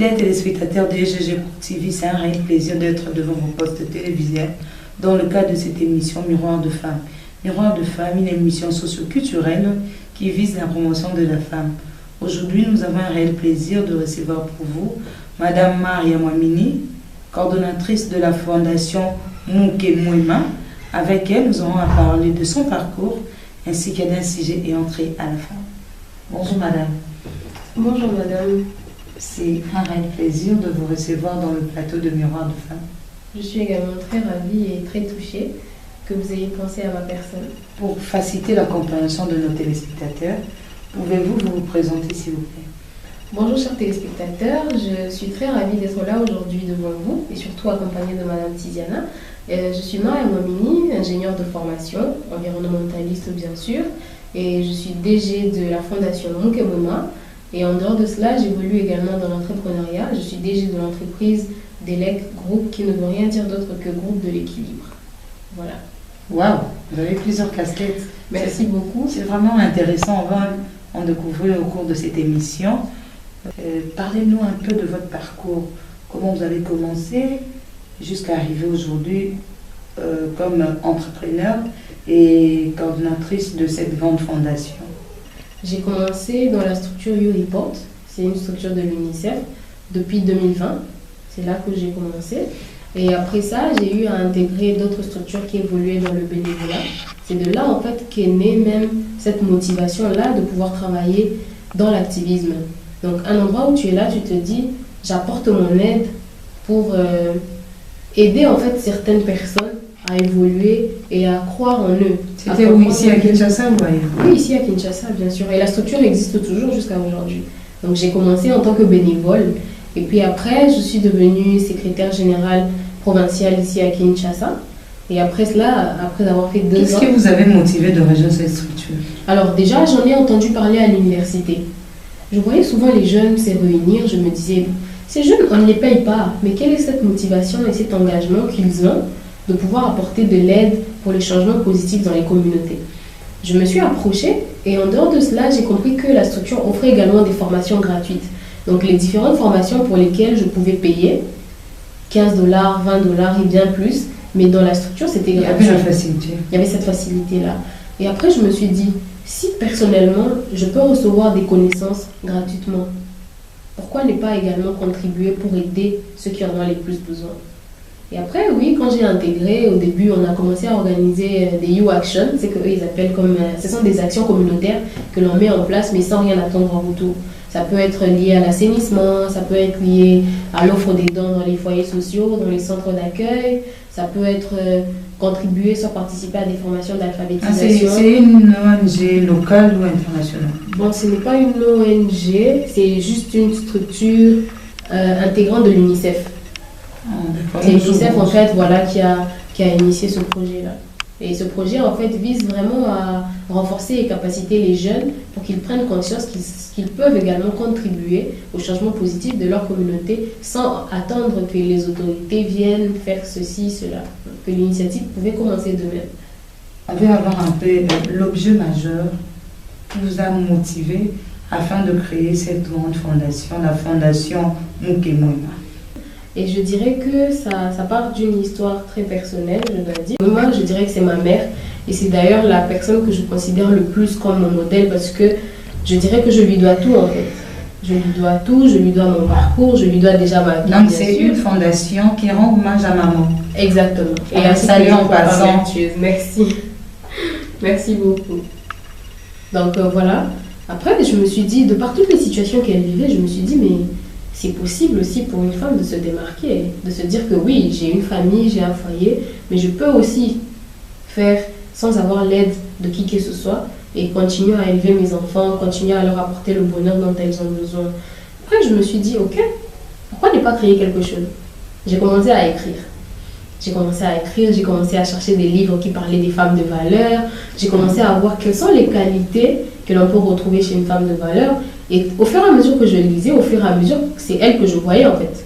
Fidèles téléspectateurs de GG TV, c'est un réel plaisir d'être devant vos postes télévisés dans le cadre de cette émission Miroir de Femmes. Miroir de Femmes, une émission socio-culturelle qui vise la promotion de la femme. Aujourd'hui, nous avons un réel plaisir de recevoir pour vous Madame Maria Mwamini, coordonnatrice de la Fondation Mouke Mouema. Avec elle, nous aurons à parler de son parcours ainsi qu'à d'un sujet et entrée à la femme. Bonjour Madame. Bonjour Madame. C'est un réel plaisir de vous recevoir dans le plateau de Miroir de Femmes. Je suis également très ravie et très touchée que vous ayez pensé à ma personne. Pour faciliter la compréhension de nos téléspectateurs, pouvez-vous vous présenter s'il vous plaît? Bonjour chers téléspectateurs, je suis très ravie d'être là aujourd'hui devant vous et surtout accompagnée de Madame Tiziana. Je suis Maria Mwamini, ingénieure de formation, environnementaliste bien sûr, et je suis DG de la Fondation Mouke Mouema. Et en dehors de cela, j'évolue également dans l'entrepreneuriat. Je suis DG de l'entreprise DELEC Group, qui ne veut rien dire d'autre que groupe de l'équilibre. Voilà. Waouh, vous avez plusieurs casquettes. Merci beaucoup. C'est vraiment intéressant, on va en découvrir au cours de cette émission. Parlez-nous un peu de votre parcours. Comment vous avez commencé jusqu'à arriver aujourd'hui comme entrepreneur et coordonnatrice de cette grande fondation? J'ai commencé dans la structure YouReport, c'est une structure de l'UNICEF, depuis 2020. C'est là que j'ai commencé. Et après ça, j'ai eu à intégrer d'autres structures qui évoluaient dans le bénévolat. C'est de là en fait qu'est née même cette motivation-là de pouvoir travailler dans l'activisme. Donc un endroit où tu es là, tu te dis, j'apporte mon aide pour aider en fait certaines personnes à évoluer et à croire en eux. C'était où, ici à Kinshasa ou ailleurs? Oui, ici à Kinshasa, bien sûr. Et la structure existe toujours jusqu'à aujourd'hui. Donc j'ai commencé en tant que bénévole. Et puis après, je suis devenue secrétaire générale provinciale ici à Kinshasa. Et après cela, après avoir fait 2 ans... Qu'est-ce que vous avez motivé de rejoindre cette structure? Alors déjà, j'en ai entendu parler à l'université. Je voyais souvent les jeunes se réunir. Je me disais, ces jeunes, on ne les paye pas. Mais quelle est cette motivation et cet engagement qu'ils ont de pouvoir apporter de l'aide pour les changements positifs dans les communautés? Je me suis approchée et en dehors de cela, j'ai compris que la structure offrait également des formations gratuites. Donc les différentes formations pour lesquelles je pouvais payer 15 $, 20 $ et bien plus, mais dans la structure, c'était gratuit. Il y avait la facilité. Il y avait cette facilité-là. Et après, je me suis dit, si personnellement, je peux recevoir des connaissances gratuitement, pourquoi ne pas également contribuer pour aider ceux qui en ont les plus besoin? Et après, oui, quand j'ai intégré, au début, on a commencé à organiser des You-Action, c'est qu'eux, ils appellent comme... ce sont des actions communautaires que l'on met en place, mais sans rien attendre en retour. Ça peut être lié à l'assainissement, ça peut être lié à l'offre des dons dans les foyers sociaux, dans les centres d'accueil, ça peut être contribuer, soit participer à des formations d'alphabétisation. C'est une ONG locale ou internationale? Bon, ce n'est pas une ONG, c'est juste une structure intégrante de l'UNICEF. C'est l'UNICEF en fait voilà, qui a initié ce projet-là. Et ce projet en fait vise vraiment à renforcer et capaciter les jeunes pour qu'ils prennent conscience qu'ils peuvent également contribuer au changement positif de leur communauté sans attendre que les autorités viennent faire ceci, cela. Que l'initiative pouvait commencer d'eux-mêmes. On veut avoir un peu l'objet majeur qui vous a motivé afin de créer cette grande fondation, la Fondation Mouke Mouema. Et je dirais que ça part d'une histoire très personnelle, je dois dire. Moi, je dirais que c'est ma mère. Et c'est d'ailleurs la personne que je considère le plus comme mon modèle parce que je dirais que je lui dois tout en fait. Je lui dois tout, je lui dois mon parcours, je lui dois déjà ma vie. Donc c'est une fondation qui rend hommage à maman. Exactement. Et un salut en passant. Merci. Merci beaucoup. Donc voilà. Après, je me suis dit, de par toutes les situations qu'elle vivait, je me suis dit, mais... c'est possible aussi pour une femme de se démarquer, de se dire que oui, j'ai une famille, j'ai un foyer, mais je peux aussi faire sans avoir l'aide de qui que ce soit et continuer à élever mes enfants, continuer à leur apporter le bonheur dont elles ont besoin. Après, je me suis dit, ok, pourquoi ne pas créer quelque chose? J'ai commencé à écrire. J'ai commencé à chercher des livres qui parlaient des femmes de valeur. J'ai commencé à voir quelles sont les qualités que l'on peut retrouver chez une femme de valeur. Et au fur et à mesure que je lisais, au fur et à mesure, c'est elle que je voyais en fait.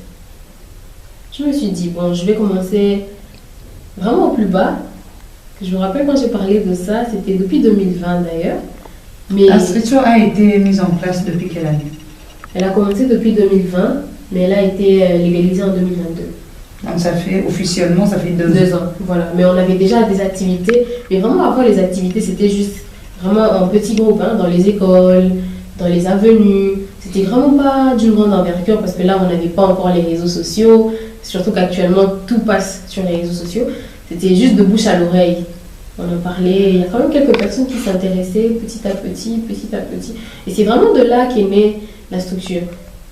Je me suis dit, bon, je vais commencer vraiment au plus bas. Je me rappelle quand j'ai parlé de ça, c'était depuis 2020 d'ailleurs. Mais la structure a été mise en place depuis quelle année? Elle a commencé depuis 2020 mais elle a été légalisée en 2022. Donc ça fait, officiellement, ça fait 2 ans. 2 ans, voilà. Mais on avait déjà des activités, mais vraiment avant les activités, c'était juste vraiment en petits groupes, hein, dans les écoles, dans les avenues. C'était vraiment pas d'une grande envergure parce que là, on n'avait pas encore les réseaux sociaux, surtout qu'actuellement, tout passe sur les réseaux sociaux. C'était juste de bouche à l'oreille. On en parlait, il y a quand même quelques personnes qui s'intéressaient petit à petit, petit à petit. Et c'est vraiment de là qu'est née la structure.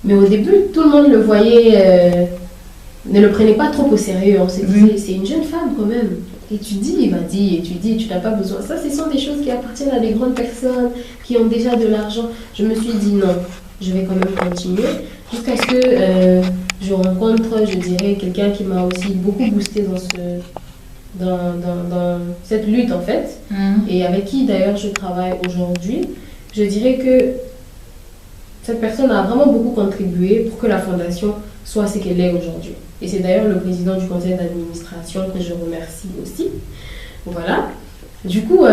Mais au début, tout le monde le voyait, ne le prenait pas trop au sérieux. On se disait, c'est une jeune femme quand même. Étudie, tu n'as pas besoin. Ça, ce sont des choses qui appartiennent à des grandes personnes, qui ont déjà de l'argent. Je me suis dit non, je vais quand même continuer. Jusqu'à ce que je rencontre, je dirais, quelqu'un qui m'a aussi beaucoup boosté dans cette lutte en fait, et avec qui d'ailleurs je travaille aujourd'hui. Je dirais que cette personne a vraiment beaucoup contribué pour que la fondation soit ce qu'elle est aujourd'hui. Et c'est d'ailleurs le président du conseil d'administration que je remercie aussi. Voilà. Du coup,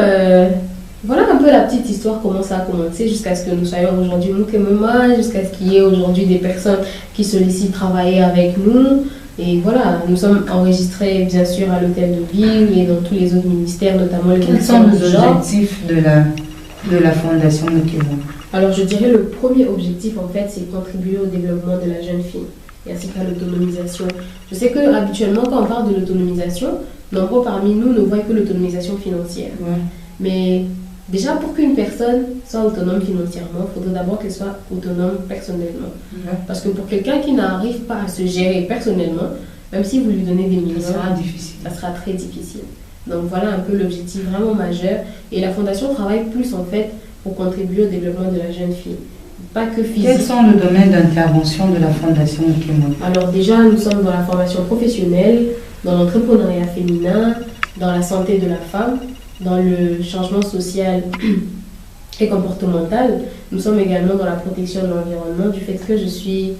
voilà un peu la petite histoire, comment ça a commencé jusqu'à ce que nous soyons aujourd'hui Moukemema, jusqu'à ce qu'il y ait aujourd'hui des personnes qui sollicitent travailler avec nous. Et voilà, nous sommes enregistrés bien sûr à l'hôtel de ville et dans tous les autres ministères, notamment le ministère du Quels sont les objectifs de la Fondation Moukemema? Alors je dirais le premier objectif en fait, c'est contribuer au développement de la jeune fille et ainsi qu'à l'autonomisation. Je sais que habituellement quand on parle de l'autonomisation, nombreux parmi nous ne voient que l'autonomisation financière. Ouais. Mais déjà pour qu'une personne soit autonome financièrement, il faudrait d'abord qu'elle soit autonome personnellement. Ouais. Parce que pour quelqu'un qui n'arrive pas à se gérer personnellement, même si vous lui donnez des millions, Ça sera difficile. ça sera très difficile. Donc voilà un peu l'objectif vraiment majeur. Et la Fondation travaille plus en fait pour contribuer au développement de la jeune fille. Pas que physique. Quels sont les domaines d'intervention de la Fondation Moukemema? Alors déjà, nous sommes dans la formation professionnelle, dans l'entrepreneuriat féminin, dans la santé de la femme, dans le changement social et comportemental. Nous sommes également dans la protection de l'environnement, du fait que je suis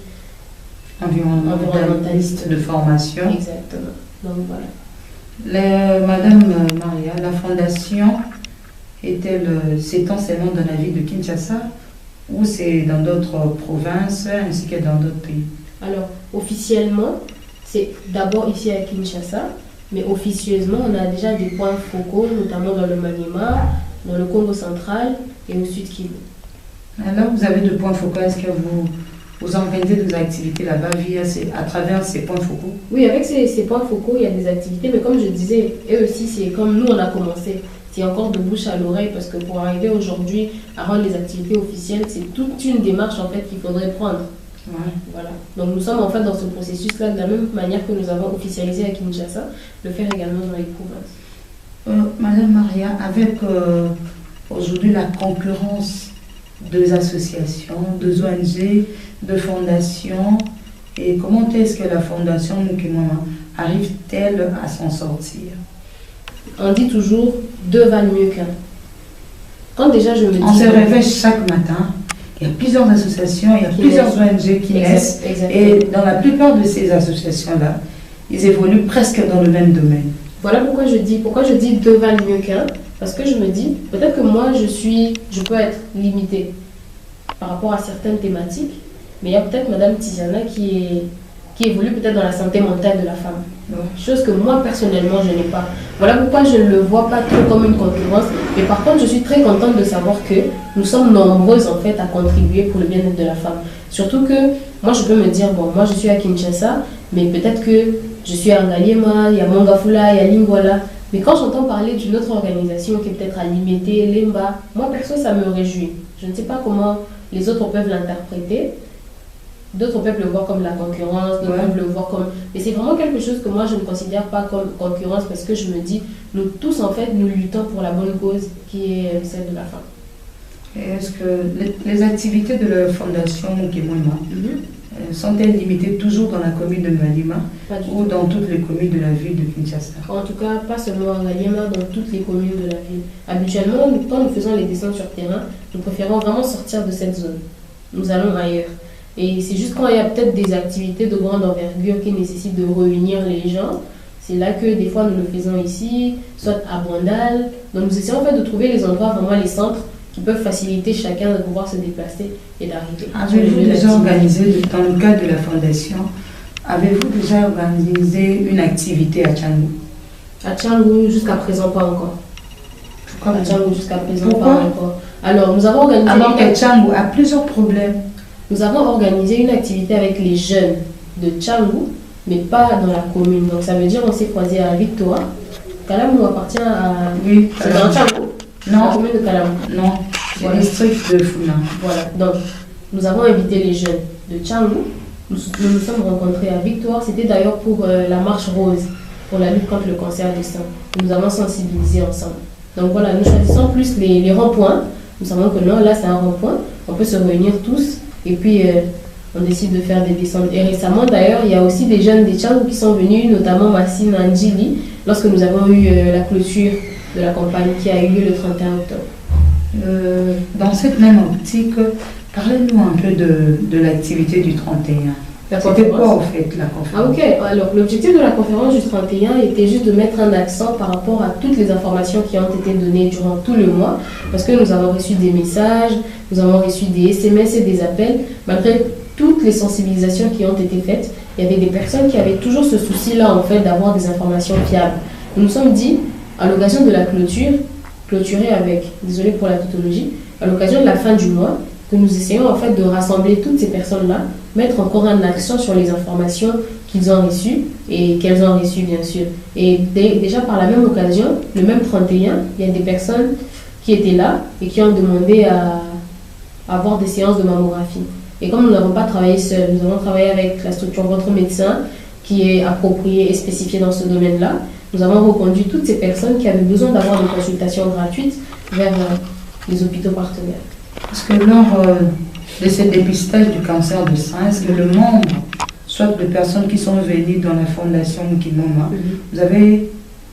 environnementaliste de formation. Exactement. Donc voilà. Madame Maria, la Fondation est-elle s'étend seulement dans la ville de Kinshasa ou c'est dans d'autres provinces ainsi que dans d'autres pays? Alors, officiellement, c'est d'abord ici à Kinshasa, mais officieusement, on a déjà des points focaux, notamment dans le Maniema, dans le Congo central et au Sud Kivu. Alors, vous avez de points focaux. Est-ce que vous organisez des activités là-bas à travers ces points focaux? Oui, avec ces points focaux, il y a des activités, mais comme je disais, eux aussi, c'est comme nous, on a commencé. C'est encore de bouche à l'oreille parce que pour arriver aujourd'hui à rendre les activités officielles, c'est toute une démarche en fait qu'il faudrait prendre. Ouais. Voilà. Donc nous sommes en fait dans ce processus-là de la même manière que nous avons officialisé à Kinshasa, le faire également dans les provinces. Madame Maria, avec aujourd'hui la concurrence des associations, des ONG, de fondations, et comment est-ce que la Fondation Moukemema arrive-t-elle à s'en sortir? On dit toujours deux valent mieux qu'un. Quand déjà je me dis. On se réveille chaque matin, il y a plusieurs associations, il y a plusieurs ONG qui naissent. Et dans la plupart de ces associations-là, ils évoluent presque dans le même domaine. Voilà pourquoi je dis deux valent mieux qu'un. Parce que je me dis, peut-être que moi je peux être limitée par rapport à certaines thématiques, mais il y a peut-être Madame Tiziana qui évolue peut-être dans la santé mentale de la femme. Chose que moi personnellement je n'ai pas. Voilà pourquoi je ne le vois pas trop comme une concurrence, mais par contre je suis très contente de savoir que nous sommes nombreuses en fait à contribuer pour le bien-être de la femme. Surtout que moi je peux me dire, bon moi je suis à Kinshasa, mais peut-être que je suis à Ngaliema, il y a Mongafula, il y a Lingwala, mais quand j'entends parler d'une autre organisation qui est peut-être à Limité, Lemba, moi perso ça me réjouit. Je ne sais pas comment les autres peuvent l'interpréter. D'autres peuvent le voir comme la concurrence, d'autres peuvent le voir comme... Mais c'est vraiment quelque chose que moi je ne considère pas comme concurrence parce que je me dis, nous tous en fait, nous luttons pour la bonne cause qui est celle de la femme. Et est-ce que les activités de la Fondation Moukemema sont-elles limitées toujours dans la commune de Ngaliema ou dans toutes les communes de la ville de Kinshasa? En tout cas, pas seulement à Ngaliema, dans toutes les communes de la ville. Habituellement, quand nous faisons les descentes sur terrain, nous préférons vraiment sortir de cette zone. Nous allons ailleurs. Et c'est juste quand il y a peut-être des activités de grande envergure qui nécessitent de réunir les gens, c'est là que des fois nous le faisons ici, soit à Brandal. Donc nous essayons en fait de trouver les endroits, vraiment les centres, qui peuvent faciliter chacun de pouvoir se déplacer et d'arriver. Avez-vous déjà organisé, dans le cadre de la fondation, avez-vous déjà organisé une activité à Tchangou? À Tchangou, jusqu'à présent, pas encore. Pourquoi? À Tchangou, jusqu'à présent, Pourquoi? pas encore. Alors, nous avons organisé... Alors que Tchangou a plusieurs problèmes. Nous avons organisé une activité avec les jeunes de Tchangou, mais pas dans la commune. Donc, ça veut dire qu'on s'est croisé à Victoire. Kalamou appartient à... Oui, C'est dans Tchangou. Non. La commune de Kalamou. Non, c'est le district de Funa. Voilà. Donc, nous avons invité les jeunes de Tchangou. Nous nous sommes rencontrés à Victoire. C'était d'ailleurs pour la marche rose, pour la lutte contre le cancer du sein. Nous avons sensibilisé ensemble. Donc voilà, nous choisissons plus les ronds-points. Nous savons que non, là c'est un rond-point. On peut se réunir tous et puis on décide de faire des descentes. Et récemment d'ailleurs, il y a aussi des jeunes des Tchangou qui sont venus, notamment Massine Andjili, lorsque nous avons eu la clôture de la campagne qui a eu lieu le 31 octobre. Dans cette même optique, parlez-nous un peu de l'activité du 31. C'était quoi, en fait, la conférence? Ah, ok. Alors, l'objectif de la conférence du 31 était juste de mettre un accent par rapport à toutes les informations qui ont été données durant tout le mois, parce que nous avons reçu des messages, nous avons reçu des SMS et des appels. Malgré toutes les sensibilisations qui ont été faites, il y avait des personnes qui avaient toujours ce souci-là, en fait, d'avoir des informations fiables. Nous nous sommes dit, à l'occasion de la clôturer avec, désolé pour la tautologie, à l'occasion de la fin du mois, que nous essayons en fait de rassembler toutes ces personnes-là, mettre encore un accent sur les informations qu'ils ont reçues et qu'elles ont reçues bien sûr. Et déjà par la même occasion, le même 31, il y a des personnes qui étaient là et qui ont demandé à avoir des séances de mammographie. Et comme nous n'avons pas travaillé seuls, nous avons travaillé avec la structure Votre Médecin qui est appropriée et spécifiée dans ce domaine-là. Nous avons reconduit toutes ces personnes qui avaient besoin d'avoir des consultations gratuites vers les hôpitaux partenaires. Parce que lors de ce dépistage du cancer du sein, est-ce que le nombre, soit de personnes qui sont venues dans la fondation Mukimoma, vous avez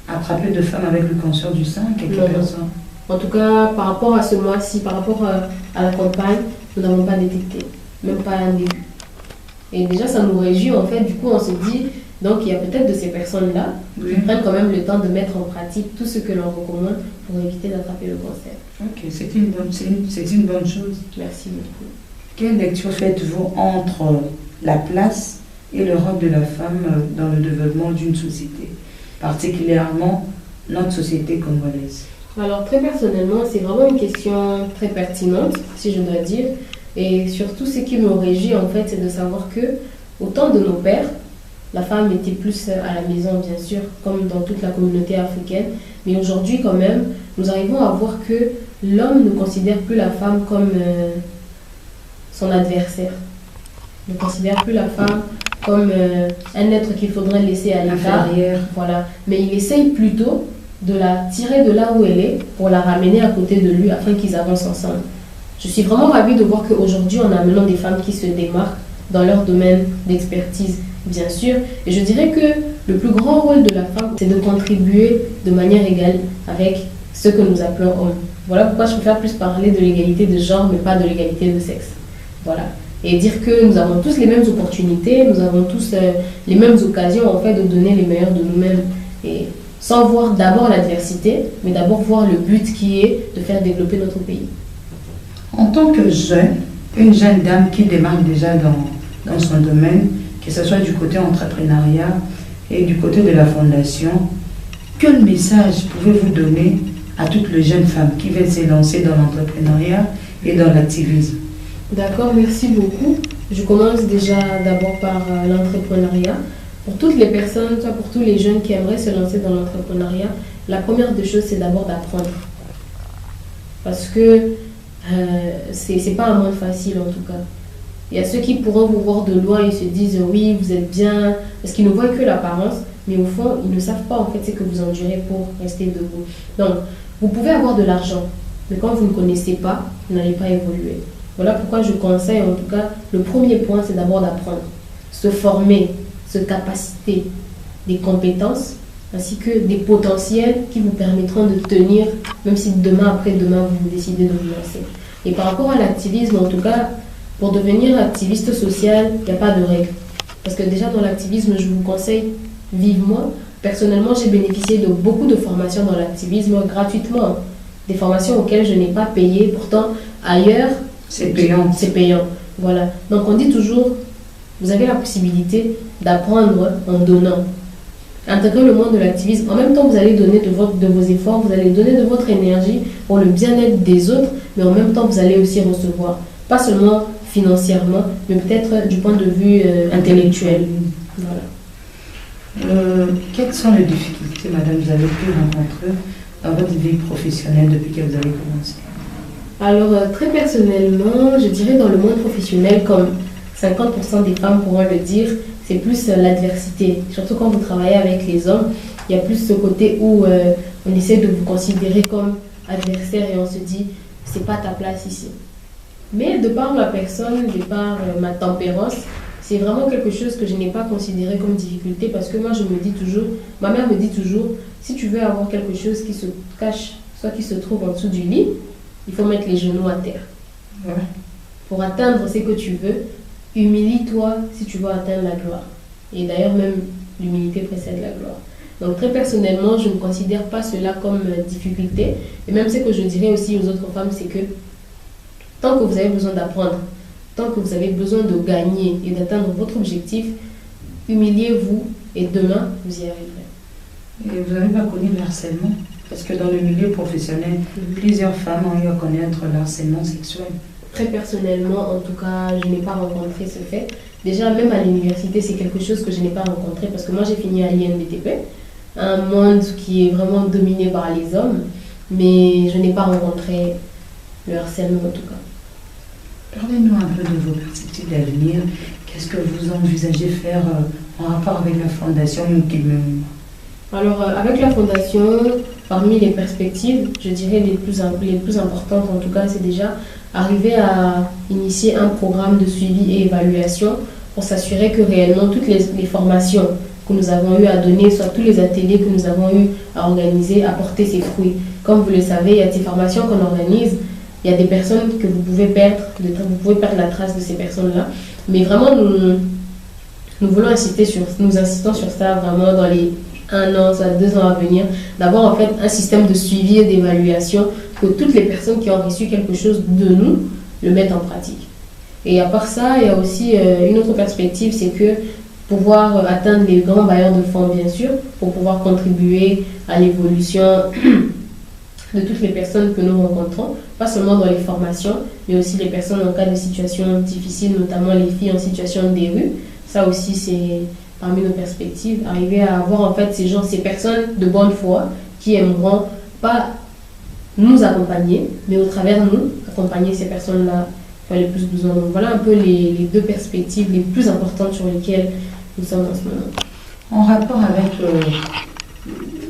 attrapé de femmes avec le cancer du sein, quelques personnes? En tout cas, par rapport à ce mois-ci, par rapport à la campagne, nous n'avons pas détecté, même pas un début. Et déjà, ça nous réjouit, en fait, du coup, on se dit, donc il y a peut-être de ces personnes-là qui prennent quand même le temps de mettre en pratique tout ce que l'on recommande pour éviter d'attraper le cancer. Ok, c'est une bonne chose. Merci beaucoup. Quelle lecture faites-vous entre la place et le rôle de la femme dans le développement d'une société, particulièrement notre société congolaise? Alors très personnellement, c'est vraiment une question très pertinente, si je dois dire. Et surtout, ce qui me réjouit en fait, c'est de savoir que au temps de nos pères, la femme était plus à la maison, bien sûr, comme dans toute la communauté africaine. Mais aujourd'hui, quand même, nous arrivons à voir que l'homme ne considère plus la femme comme son adversaire. Ne considère plus la femme comme un être qu'il faudrait laisser à l'état. Voilà. Mais il essaye plutôt de la tirer de là où elle est pour la ramener à côté de lui afin qu'ils avancent ensemble. Je suis vraiment ravie de voir qu'aujourd'hui, on a maintenant des femmes qui se démarquent dans leur domaine d'expertise, bien sûr. Et je dirais que le plus grand rôle de la femme, c'est de contribuer de manière égale avec ce que nous appelons hommes. Voilà pourquoi je préfère plus parler de l'égalité de genre, mais pas de l'égalité de sexe. Voilà. Et dire que nous avons tous les mêmes opportunités, nous avons tous les mêmes occasions en fait de donner les meilleurs de nous-mêmes. Et sans voir d'abord l'adversité, mais d'abord voir le but qui est de faire développer notre pays. En tant que jeune, une jeune dame qui démarre déjà dans son domaine, que ce soit du côté entrepreneuriat et du côté de la fondation, quel message pouvez-vous donner à toutes les jeunes femmes qui veulent se lancer dans l'entrepreneuriat et dans l'activisme? D'accord, merci beaucoup. Je commence déjà d'abord par l'entrepreneuriat. Pour toutes les personnes, soit pour tous les jeunes qui aimeraient se lancer dans l'entrepreneuriat, la première des choses, c'est d'abord d'apprendre. Parce que c'est pas un monde facile en tout cas. Il y a ceux qui pourront vous voir de loin et se disent oui, vous êtes bien, parce qu'ils ne voient que l'apparence, mais au fond, ils ne savent pas en fait ce que vous endurez pour rester debout. Donc, vous pouvez avoir de l'argent, mais quand vous ne connaissez pas, vous n'allez pas évoluer. Voilà pourquoi je conseille en tout cas, le premier point, c'est d'abord d'apprendre, se former, se capaciter des compétences ainsi que des potentiels qui vous permettront de tenir, même si demain après-demain vous décidez de vous lancer. Et par rapport à l'activisme, en tout cas, pour devenir activiste social, il n'y a pas de règle. Parce que déjà dans l'activisme, je vous conseille vivement. Personnellement, j'ai bénéficié de beaucoup de formations dans l'activisme gratuitement. des formations auxquelles je n'ai pas payé. Pourtant, ailleurs, C'est payant. c'est payant. Voilà. Donc, on dit toujours, vous avez la possibilité d'apprendre en donnant. Intégrer le monde de l'activisme. En même temps, vous allez donner de vos efforts, vous allez donner de votre énergie pour le bien-être des autres, mais en même temps, vous allez aussi recevoir. Pas seulement financièrement, mais peut-être du point de vue intellectuel. Voilà. Quelles sont les difficultés, madame, vous avez pu rencontrer dans votre vie professionnelle depuis que vous avez commencé? Alors, très personnellement, je dirais dans le monde professionnel, comme 50% des femmes pourront le dire, c'est plus l'adversité. Surtout quand vous travaillez avec les hommes, il y a plus ce côté où on essaie de vous considérer comme adversaire et on se dit, c'est pas ta place ici. Mais de par ma personne, de par ma tempérance, c'est vraiment quelque chose que je n'ai pas considéré comme difficulté parce que moi, je me dis toujours, ma mère me dit toujours, si tu veux avoir quelque chose qui se cache, soit qui se trouve en dessous du lit, il faut mettre les genoux à terre. Ouais. Pour atteindre ce que tu veux, humilie-toi si tu veux atteindre la gloire. Et d'ailleurs, même l'humilité précède la gloire. Donc très personnellement, je ne considère pas cela comme difficulté. Et même ce que je dirais aussi aux autres femmes, c'est que tant que vous avez besoin d'apprendre, tant que vous avez besoin de gagner et d'atteindre votre objectif, humiliez-vous et demain, vous y arriverez. Et vous n'avez pas connu le harcèlement? Parce que dans le milieu professionnel, plusieurs femmes ont eu à connaître le harcèlement sexuel. Très personnellement, en tout cas, je n'ai pas rencontré ce fait. Déjà, même à l'université, c'est quelque chose que je n'ai pas rencontré parce que moi, j'ai fini à l'INBTP, un monde qui est vraiment dominé par les hommes, mais je n'ai pas rencontré le harcèlement en tout cas. Parlez-nous un peu de vos perspectives d'avenir. Qu'est-ce que vous envisagez faire en rapport avec la fondation Mukime? Alors, avec la fondation, parmi les perspectives, je dirais les plus importantes en tout cas, c'est déjà arriver à initier un programme de suivi et évaluation pour s'assurer que réellement toutes les formations que nous avons eu à donner, soit tous les ateliers que nous avons eu à organiser, apporter ses fruits. Comme vous le savez, il y a des formations qu'on organise, il y a des personnes que vous pouvez perdre, vous pouvez perdre la trace de ces personnes-là. Mais vraiment, nous voulons nous insistons sur ça vraiment dans les 1 an, soit 2 ans à venir, d'avoir en fait un système de suivi et d'évaluation que toutes les personnes qui ont reçu quelque chose de nous le mettent en pratique. Et à part ça, il y a aussi une autre perspective, c'est que pouvoir atteindre les grands bailleurs de fonds, bien sûr, pour pouvoir contribuer à l'évolution de toutes les personnes que nous rencontrons, pas seulement dans les formations, mais aussi les personnes en cas de situation difficile, notamment les filles en situation des rues. Ça aussi, c'est parmi nos perspectives, arriver à avoir en fait ces personnes de bonne foi qui aimeront pas nous accompagner, mais au travers nous, accompagner ces personnes-là qui ont le plus besoin. Donc voilà un peu les 2 perspectives les plus importantes sur lesquelles nous sommes en ce moment. En rapport avec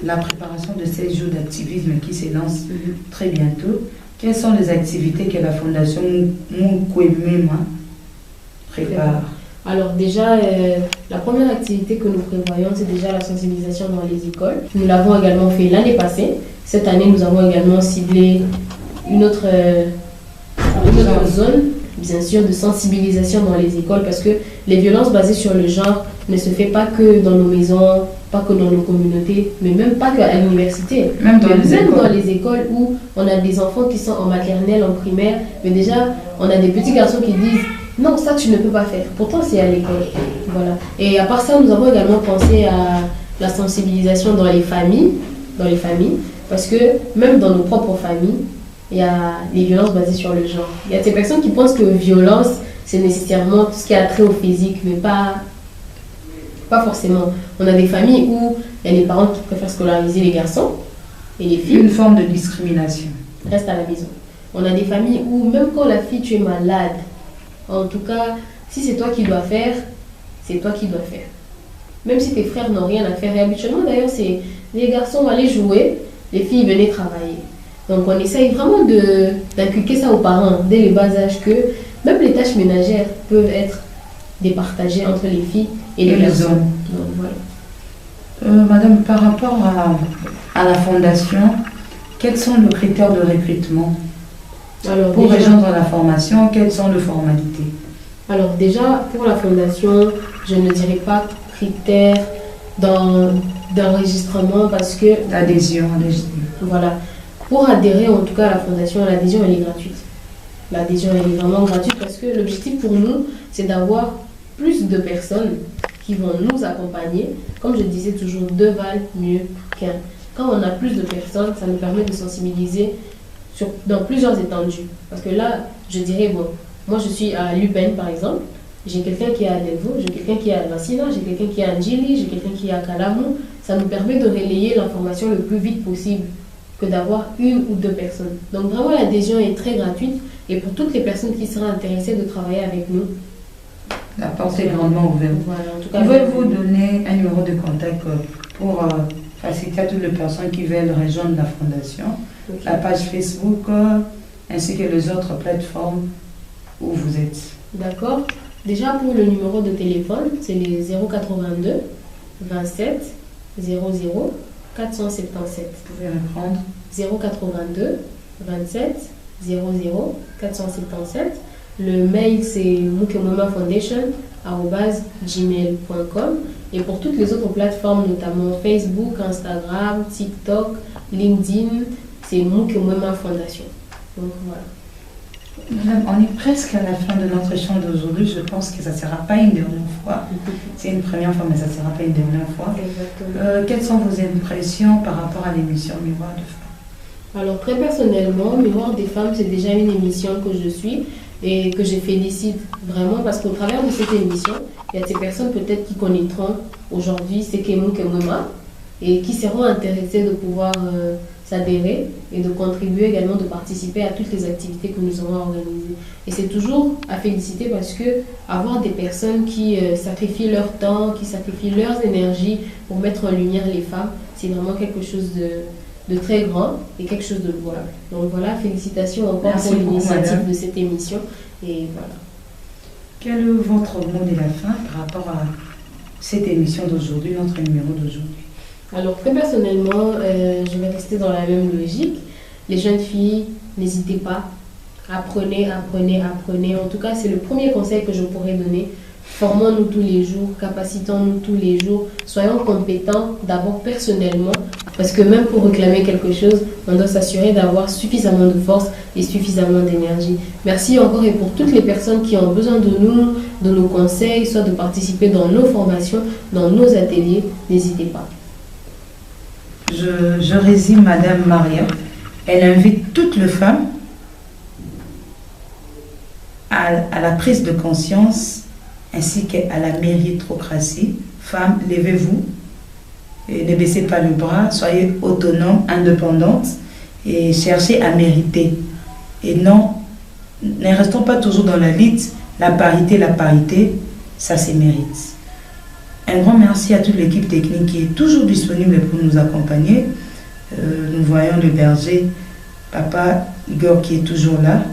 la préparation de ces jours d'activisme qui s'élancent très bientôt, quelles sont les activités que la Fondation Mukime prépare? Alors déjà, la première activité que nous prévoyons, c'est déjà la sensibilisation dans les écoles. Nous l'avons également fait l'année passée. Cette année, nous avons également ciblé une autre zone, bien sûr, de sensibilisation dans les écoles parce que les violences basées sur le genre ne se fait pas que dans nos maisons, pas que dans nos communautés, mais même pas qu'à l'université. Même dans les écoles où on a des enfants qui sont en maternelle, en primaire, mais déjà, on a des petits garçons qui disent non, ça tu ne peux pas faire. Pourtant, c'est à l'école. Voilà. Et à part ça, nous avons également pensé à la sensibilisation dans les familles, parce que même dans nos propres familles, il y a les violences basées sur le genre. Il y a ces personnes qui pensent que violence, c'est nécessairement tout ce qui a trait au physique, mais pas forcément. On a des familles où il y a les parents qui préfèrent scolariser les garçons et les filles. Une forme de discrimination. Restent à la maison. On a des familles où même quand la fille, tu es malade, en tout cas, si c'est toi qui dois faire, c'est toi qui dois faire. Même si tes frères n'ont rien à faire. Et habituellement, d'ailleurs, c'est les garçons allaient jouer, les filles venaient travailler. Donc, on essaye vraiment d'inculquer ça aux parents dès le bas âge que même les tâches ménagères peuvent être départagées entre les filles et les garçons. Donc, voilà. Madame, par rapport à la fondation, quels sont les critères de recrutement? Alors, pour rejoindre la formation, quelles sont les formalités? Alors déjà, pour la fondation, je ne dirais pas critères d'enregistrement parce que... Adhésion. Voilà. Pour adhérer en tout cas à la fondation, l'adhésion elle est gratuite. L'adhésion elle est vraiment gratuite parce que l'objectif pour nous, c'est d'avoir plus de personnes qui vont nous accompagner. Comme je disais toujours, deux valent mieux qu'un. Quand on a plus de personnes, ça nous permet de sensibiliser dans plusieurs étendues. Parce que là, je dirais, bon, moi je suis à l'UPEN par exemple, j'ai quelqu'un qui est à Delvaux, j'ai quelqu'un qui est à Lassina, j'ai quelqu'un qui est à Ndjili, j'ai quelqu'un qui est à Kalamou. Ça nous permet de relayer l'information le plus vite possible que d'avoir une ou deux personnes. Donc vraiment l'adhésion est très gratuite et pour toutes les personnes qui seraient intéressées de travailler avec nous. La porte est grandement ouverte. Voilà, en tout cas, Pouvez-vous donner un numéro de contact pour faciliter à toutes les personnes qui veulent rejoindre la fondation, okay. La page Facebook ainsi que les autres plateformes où vous êtes? D'accord. Déjà pour le numéro de téléphone, c'est les 082 27 00 477. Vous pouvez reprendre. 082 27 00 477. Le mail c'est mukemwemafoundation@gmail.com et pour toutes les autres plateformes, notamment Facebook, Instagram, TikTok, LinkedIn, c'est Mukemwema Fondation. Donc voilà. Madame, on est presque à la fin de notre échange d'aujourd'hui. Je pense que ça ne sera pas une dernière fois. C'est une première fois, mais ça ne sera pas une dernière fois. Quelles sont vos impressions par rapport à l'émission Miroir de Femmes? Alors très personnellement, Miroir des Femmes, c'est déjà une émission que je suis et que je félicite vraiment parce qu'au travers de cette émission, il y a des personnes peut-être qui connaîtront aujourd'hui ce qu'est Mukemwema et qui seront intéressées de pouvoir s'adhérer et de contribuer également, de participer à toutes les activités que nous avons organisées. Et c'est toujours à féliciter parce que avoir des personnes qui sacrifient leur temps, qui sacrifient leurs énergies pour mettre en lumière les femmes, c'est vraiment quelque chose de très grand et quelque chose de louable. Donc voilà, félicitations encore pour l'initiative de cette émission. Et voilà. Quel est votre mot de la fin par rapport à cette émission d'aujourd'hui, notre numéro d'aujourd'hui? Alors très personnellement, je vais rester dans la même logique. Les jeunes filles, n'hésitez pas. Apprenez, apprenez, apprenez. En tout cas, c'est le premier conseil que je pourrais donner. Formons-nous tous les jours, capacitons-nous tous les jours. Soyons compétents d'abord personnellement. Parce que même pour réclamer quelque chose, on doit s'assurer d'avoir suffisamment de force et suffisamment d'énergie. Merci encore et pour toutes les personnes qui ont besoin de nous, de nos conseils, soit de participer dans nos formations, dans nos ateliers, n'hésitez pas. Je résume Madame Maria. Elle invite toutes les femmes à la prise de conscience ainsi qu'à la méritocratie. Femmes, levez-vous et ne baissez pas le bras, soyez autonomes, indépendantes et cherchez à mériter. Et non, ne restons pas toujours dans la lutte. La parité, ça se mérite. Un grand merci à toute l'équipe technique qui est toujours disponible pour nous accompagner. Nous voyons le berger, Papa Igor qui est toujours là.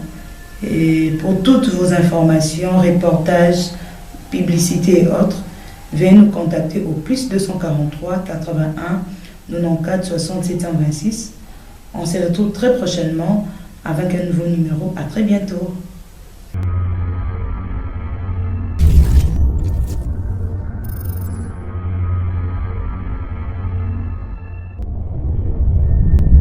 Et pour toutes vos informations, reportages, publicités et autres, veuillez nous contacter au plus 243 81 94 67 126. On se retrouve très prochainement avec un nouveau numéro. À très bientôt.